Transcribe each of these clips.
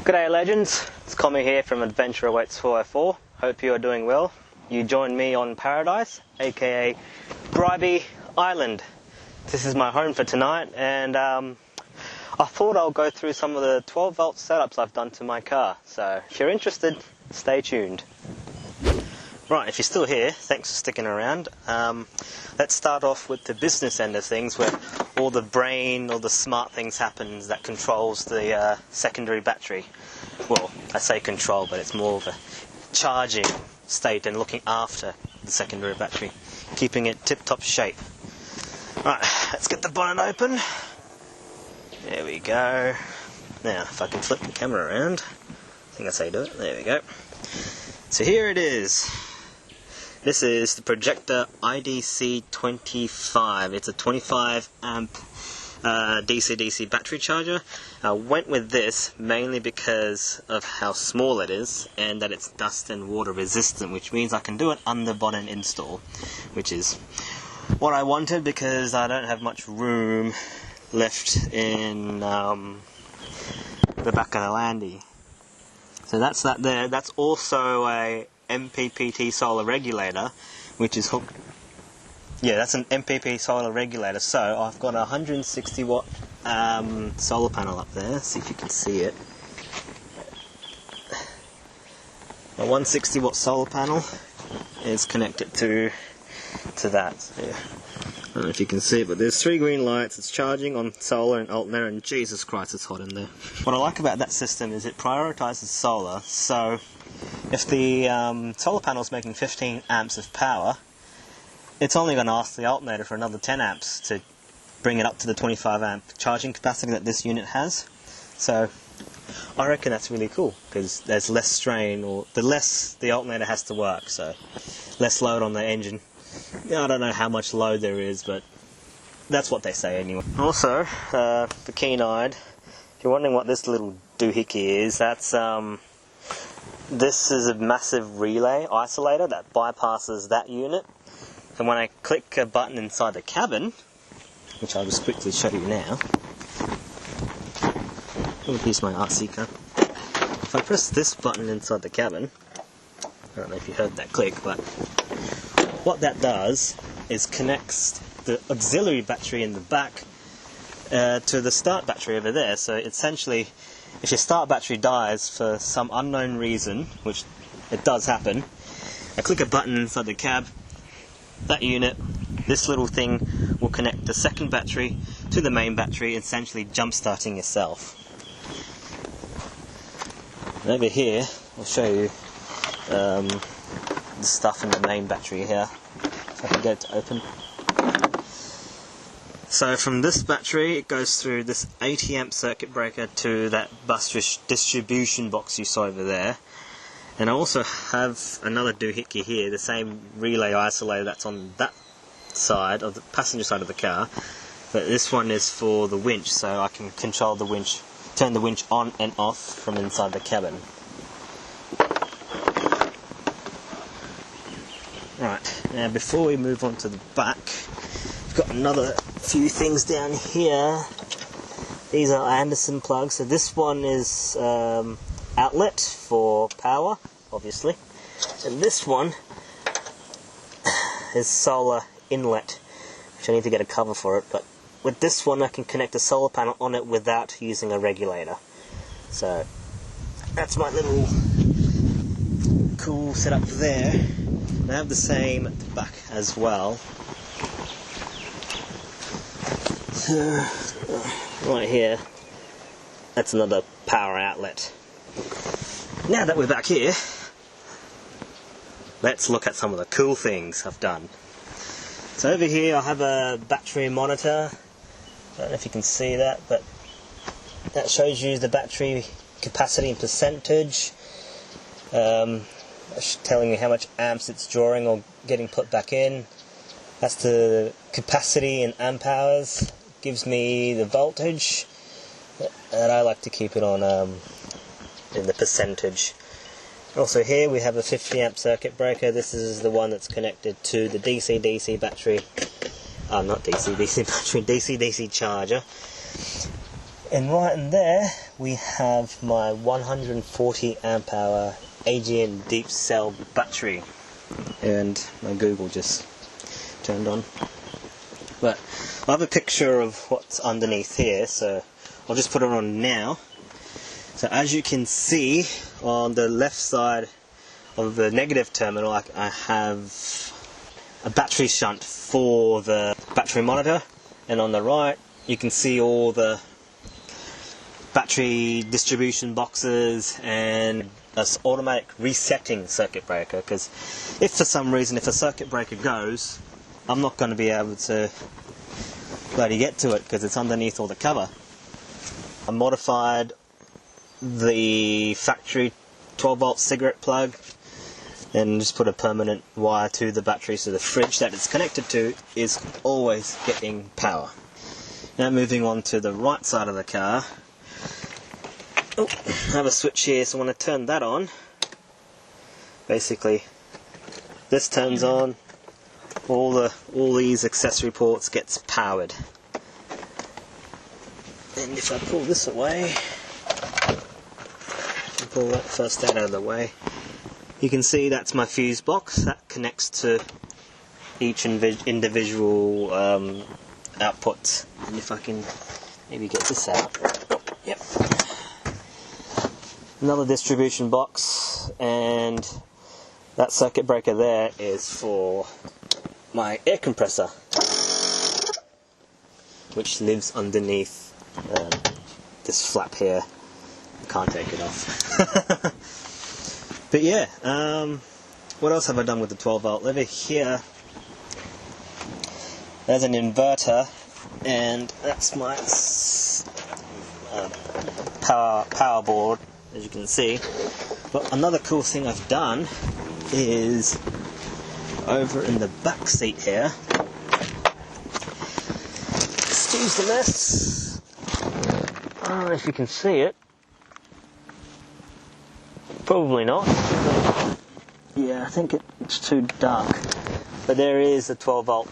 G'day legends, it's Commy here from Adventure Awaits 404. Hope you are doing well. You join me on Paradise, aka Bribey Island. This is my home for tonight, and I thought I'll go through some of the 12 volt setups I've done to my car. So if you're interested, stay tuned. Right, if you're still here, thanks for sticking around. Let's start off with the business end of things, where all the brain, all the smart things happens that controls the secondary battery. Well, I say control, but it's more of a charging state and looking after the secondary battery, keeping it tip-top shape. Right, let's get the bonnet open. There we go. Now, if I can flip the camera around, I think that's how you do it. There we go. So here it is. This is the Projector IDC25. It's a 25 amp DC-DC battery charger. I went with this mainly because of how small it is and that it's dust and water resistant, which means I can do an under bonnet install, which is what I wanted because I don't have much room left in the back of the Landy. So that's that there. That's also a MPPT solar regulator, which is hooked. Yeah, that's an MPP solar regulator. So I've got a 160 watt solar panel up there. See if you can see it. A 160 watt solar panel is connected to that. So, yeah. I don't know if you can see it, but there's 3 green lights. It's charging on solar and alternator, and Jesus Christ, it's hot in there. What I like about that system is it prioritizes solar. So if the solar panel is making 15 amps of power, it's only going to ask the alternator for another 10 amps to bring it up to the 25 amp charging capacity that this unit has. So I reckon that's really cool because there's less strain, or the less the alternator has to work, so less load on the engine. Yeah, I don't know how much load there is, but that's what they say anyway. Also, for keen-eyed, if you're wondering what this little doohickey is, that's this is a massive relay isolator that bypasses that unit. And when I click a button inside the cabin, which I'll just quickly show you now. Let me use my art seeker. If I press this button inside the cabin, I don't know if you heard that click, but what that does is connects the auxiliary battery in the back to the start battery over there. So essentially, if your start battery dies for some unknown reason, which it does happen, I click a button inside the cab, that unit, this little thing will connect the second battery to the main battery, essentially jump-starting yourself. And over here, I'll show you the stuff in the main battery here, if I can get it to open. So from this battery, it goes through this 80 amp circuit breaker to that bus distribution box you saw over there. And I also have another doohickey here, the same relay isolator that's on that side, of the passenger side of the car. But this one is for the winch, so I can control the winch, turn the winch on and off from inside the cabin. Right, now before we move on to the back, we've got another few things down here. These are Anderson plugs. So this one is outlet for power, obviously, and this one is solar inlet, which I need to get a cover for it, but with this one I can connect a solar panel on it without using a regulator. So that's my little cool setup there. And I have the same at the back as well. So right here, that's another power outlet. Now that we're back here, let's look at some of the cool things I've done. So over here I have a battery monitor. I don't know if you can see that, but that shows you the battery capacity and percentage, telling you how much amps it's drawing or getting put back in. That's the capacity in amp hours. Gives me the voltage, and I like to keep it on in the percentage. Also here we have a 50 amp circuit breaker. This is the one that's connected to the DC-DC battery, not DC-DC battery, DC-DC charger. And right in there we have my 140 amp hour AGN deep cell battery, and my Google just turned on. But I have a picture of what's underneath here, so I'll just put it on now. So as you can see, on the left side of the negative terminal I have a battery shunt for the battery monitor, and on the right you can see all the battery distribution boxes and this automatic resetting circuit breaker, because if for some reason if a circuit breaker goes, I'm not going to be able to bloody get to it because it's underneath all the cover. I modified the factory 12 volt cigarette plug and just put a permanent wire to the battery so the fridge that it's connected to is always getting power. Now moving on to the right side of the car. Oh, I have a switch here, so when I turn that on, basically this turns on, all these accessory ports gets powered. And if I pull this away, pull that first out of the way, you can see that's my fuse box that connects to each individual output. And if I can maybe get this out. Oh, yep. Another distribution box, and that circuit breaker there is for my air compressor, which lives underneath this flap here. I can't take it off. But yeah, what else have I done with the 12 volt? Over here there's an inverter, and that's my power board, as you can see. But another cool thing I've done is over in the back seat here. Excuse the mess. I don't know if you can see it. Probably not. Yeah, I think it's too dark. But there is a 12 volt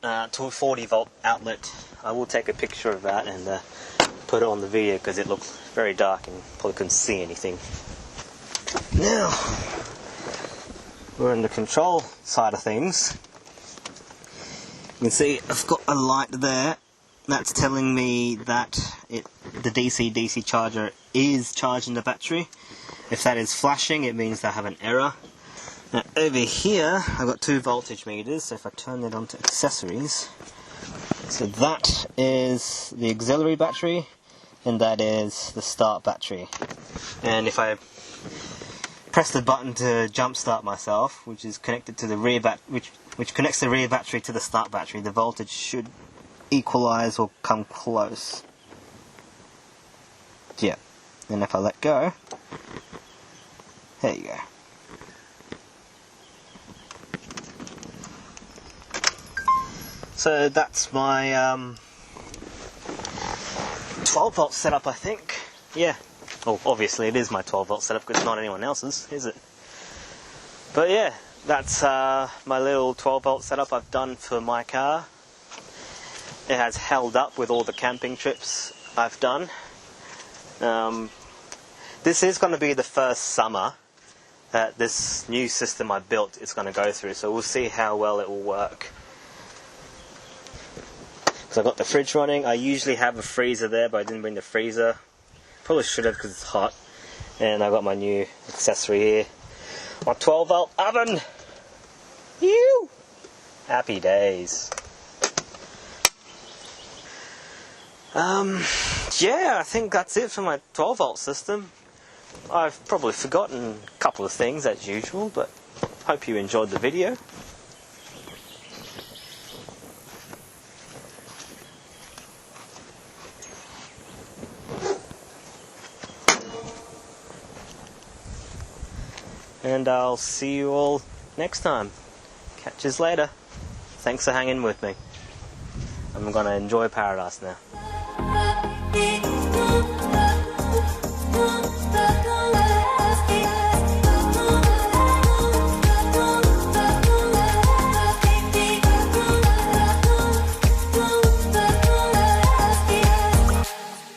to 40 volt outlet. I will take a picture of that and put it on the video because it looks very dark and probably couldn't see anything. Now we're in the control side of things. You can see I've got a light there that's telling me that the DC-DC charger is charging the battery. If that is flashing, it means I have an error. Now over here I've got two voltage meters, so if I turn it on to accessories, so that is the auxiliary battery and that is the start battery. And if I press the button to jump start myself, which is connected to the rear which connects the rear battery to the start battery, the voltage should equalize or come close. Yeah. And if I let go, there you go. So that's my 12 volt setup, I think. Yeah. Well, obviously it is my 12 volt setup because it's not anyone else's, is it? But yeah, that's my little 12 volt setup I've done for my car. It has held up with all the camping trips I've done. This is going to be the first summer that this new system I built is going to go through, so we'll see how well it will work. So I've got the fridge running. I usually have a freezer there, but I didn't bring the freezer. Probably should have because it's hot. And I've got my new accessory here. My 12 volt oven! Phew! Happy days. Yeah, I think that's it for my 12 volt system. I've probably forgotten a couple of things as usual, but hope you enjoyed the video. And I'll see you all next time. Catch us later. Thanks for hanging with me. I'm gonna enjoy paradise now.